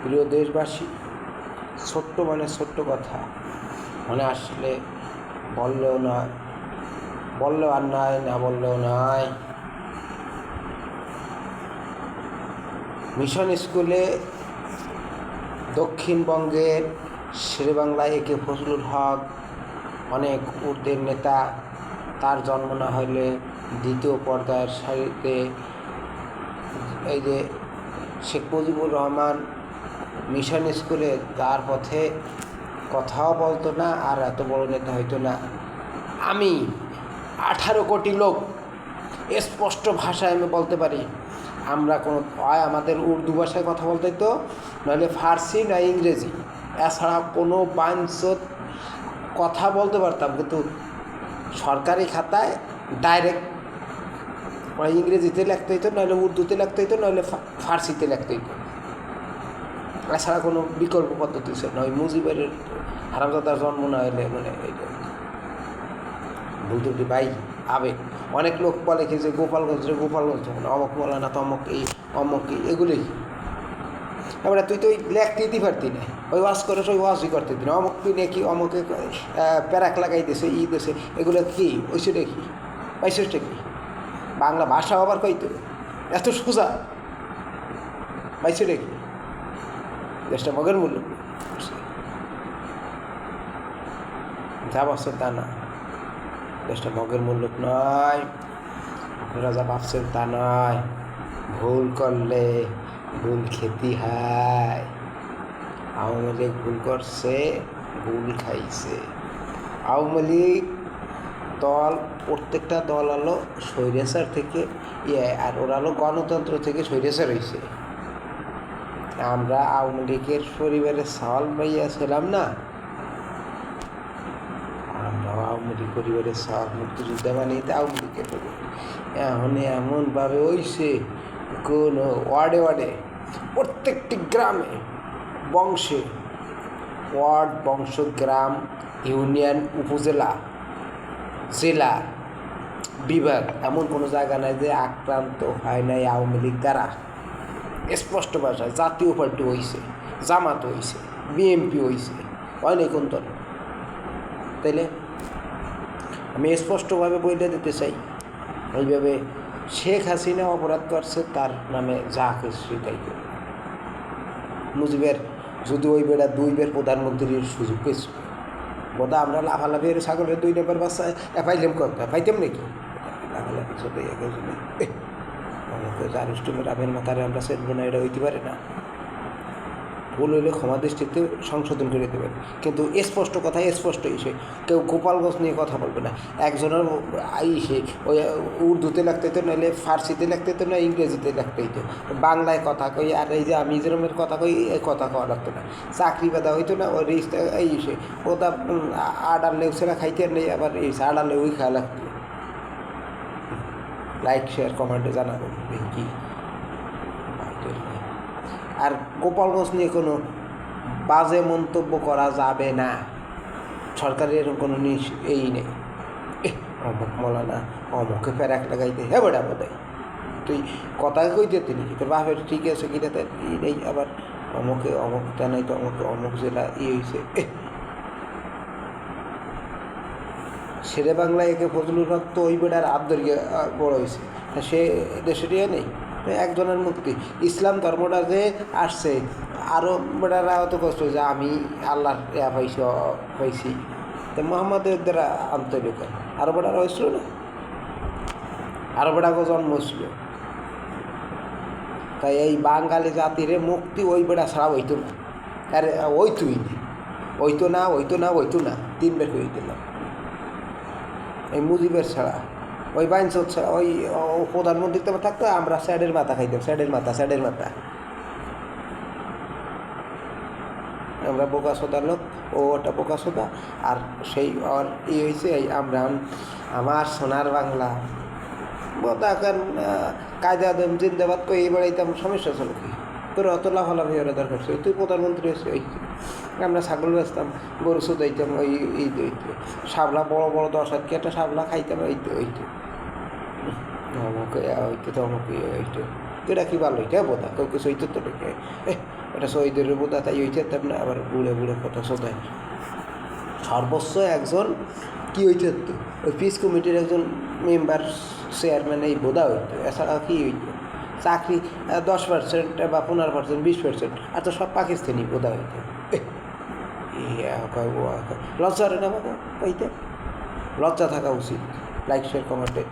প্রিয় দেশবাসী, ছোট্ট মানে ছোট্ট কথা মনে আসলে বললেও নয়, বললেও আর নয়, না বললেও নয়। মিশন স্কুলে দক্ষিণবঙ্গের শেরেবাংলায় একে ফজলুল হক অনেক উর্দের নেতা। তার জন্ম না হলে দ্বিতীয় পর্যায়ের সারিতে এই যে শেখ মুজিবুর রহমান মিশন স্কুলে তার পথে কথাও বলতো না, আর এত বড় নেতা হইতো না। আমি 18 কোটি লোক স্পষ্ট ভাষায় আমি বলতে পারি, আমরা কোনো হয় আমাদের উর্দু ভাষায় কথা বলতে হতো, নাহলে ফার্সি না ইংরেজি, এছাড়া কোনো বাঞ্ছত কথা বলতে পারতাম। কিন্তু সরকারি খাতায় ডাইরেক্ট ইংরেজিতে লিখতে হইতো, নাহলে উর্দুতে লিখতে হইতো, নাহলে ফার্সিতে লিখতে হইতো। এছাড়া কোনো বিকল্প পদ্ধতি ছিল না। ওই মুজিবের হারামজাদার জন্ম না হলে মানে বুঝতে ভাই আবেগ। অনেক লোক বলে কি যে গোপালগঞ্জ অমক মৌলানা তমক এই অমক এগুলোই। এবারে তুই তো ওই লেখতে দিতে পারতি না, ওই ওয়াশ করে ওই ওয়াশই করতে দিন, অমক তুই নাকি অমকে প্যারাক লাগাই দিয়েছে, ই দিয়েছে, এগুলো কি ওইসে দেখি পাইসটা কি বাংলা ভাষা আবার কইতো এত সোজা পাইছে দেখি দেশটা মগের মূল্য যা ভাবছেন তা না, দেশটা মগের মূল্য নয়। আপনারা যা ভাবছেন তা নয়। ভুল করলে ভুল খেতে হয়। আওয়ামী লীগ ভুল করছে, ভুল খাইছে। আওয়ামী লীগ দল, প্রত্যেকটা দল হলো স্বৈরাচার থেকে আর ওরা হলো গণতন্ত্র থেকে স্বৈরাচার হয়েছে। আমরা আওয়ামী লীগের পরিবারের চাল পাইয়াছিলাম না, আমরা আওয়ামী লীগ পরিবারের চাল মুক্তিযোদ্ধা বানিয়ে আওয়ামী লীগের পরিবার এখন এমনভাবে হইছে, কোনো ওয়ার্ডে ওয়ার্ডে প্রত্যেকটি গ্রামে বংশে, ওয়ার্ড, বংশ, গ্রাম, ইউনিয়ন, উপজেলা, জেলা, বিভাগ, এমন কোনো জায়গা নাই যে আক্রান্ত হয় নাই আওয়ামী লীগ দ্বারা। স্পষ্ট ভাষায় জাতীয় পার্টি হয়েছে, জামাত হয়েছে, বিএনপি হয়েছে, অনেক দল। তাইলে আমি স্পষ্টভাবে বইটা দিতে চাই, ওইভাবে শেখ হাসিনা অপরাধ করছে, তার নামে যা কিছু তাই করবে। মুজিবের যদি ওই বেড়া 2 বের প্রধানমন্ত্রীর সুযোগ পেয়েছিল, বোধা আমরা লাফালাফি ছাগলের 2 নম্বর বাচ্চায় পাইলাম করতে পাইতাম নাকি? লাফালাফি চলে আমাকে জারুস্টুমের আবের মাথারে আমরা সেটবো না, এটা হইতে পারে না। ভুল হইলে ক্ষমা দৃষ্টিতে সংশোধন করে দেবেন, কিন্তু স্পষ্ট কথা, স্পষ্ট ইসে কেউ গোপালগঞ্জ নিয়ে কথা বলবে না। একজনের ইসে ওই উর্দুতে লিখতে হতো, নাহলে ফার্সিতে লিখতে হতো, না ইংরেজিতে লিখতে হতো, বাংলায় কথা কই। আর এই যে আমি যেরমের কথা কই, এই কথা কওয়া লাগতো না। চাকরি বাদা হইতো না, ওই রিস্তা এই ইসে ওটা আডারলেও সেরা খাইতে নেই, আবার এই আডারলে ওই খাওয়া লাগতো। লাইক, শেয়ার, কমেন্টে জানাবেন কি। আর গোপালগঞ্জ নিয়ে কোনো বাজে মন্তব্য করা যাবে না, সরকারের এরকম কোনো এই নেই। অমুক মৌলানা অমুকে প্যারাক লাগাইতে হ্যাঁ বেড়া বোধ তুই কথা কইতে তিনি তোর বাপের ঠিক আছে কিনা, তার ই নেই। আবার অমুকে অমুক জানাই তো অমুক অমুক জেলা হয়েছে। শেরে বাংলায় একে ফজলুল হক তো ওই বেড়ার আবদার বড় হয়েছে, সে দেশের নেই। একজনের মুক্তি, ইসলাম ধর্মটা যে আসছে, আরও বেড়ারা অত কষ্ট যে আমি আল্লাহর পাইছি, তো মোহাম্মদের দ্বারা আন্তরিক আরও বেড়ারা হয়েছিল না, আরও বেড়াকে জন্ম হয়েছিল। তাই এই বাঙালি জাতির মুক্তি ওই বেড়া ছাড়া হইতো না। আরে হইতো না 3 বের করে দিলাম। এই মুজিবের ছাড়া, ওই বাইনসদ ছাড়া, ওই প্রধানমন্ত্রীতে থাকতো, আমরা স্যাডের মাথা খাইতাম, স্যাডের মাথা। আমরা বোকা সোদা লোক, ও ওটা বোকা সোদা। আর সেই আর হয়েছে এই আমরা আমার সোনার বাংলা বোধা এখন কায়দা দেম জিন্দাবাদ করে এই বেড়াইতাম, সমস্যা ছিল কি? তোর অত লাফালাফি ওরা দরকার ছিল, তুই প্রধানমন্ত্রী হয়েছে। ওই আমরা ছাগল বেচতাম, গরু সুদাইতাম, ওই শাবলা বড় বড় 10 হাত একটা শাবলা খাইতাম, অমুকে হইতো তো অমুকে হইতো। এটা কি ভালো হইতে বোধা কেউ কিছু হইতে তো দেখে এটা শহীদের বোধা তাই হইতে তেমন আবার বুড়ে বুড়ে কথা শোধায় সর্বোচ্চ একজন কি হইতে হতো ওই পিস কমিটির একজন মেম্বার চেয়ারম্যান এই বোধা হইতো এছাড়া কি হইতো চাকরি 10% বা 15% 20% আর তো সব পাকিস্তানি বোধা হইতো লজ্জা রে না বাবা হইতে লজ্জা থাকা উচিত লাইক শেয়ার কমেন্টে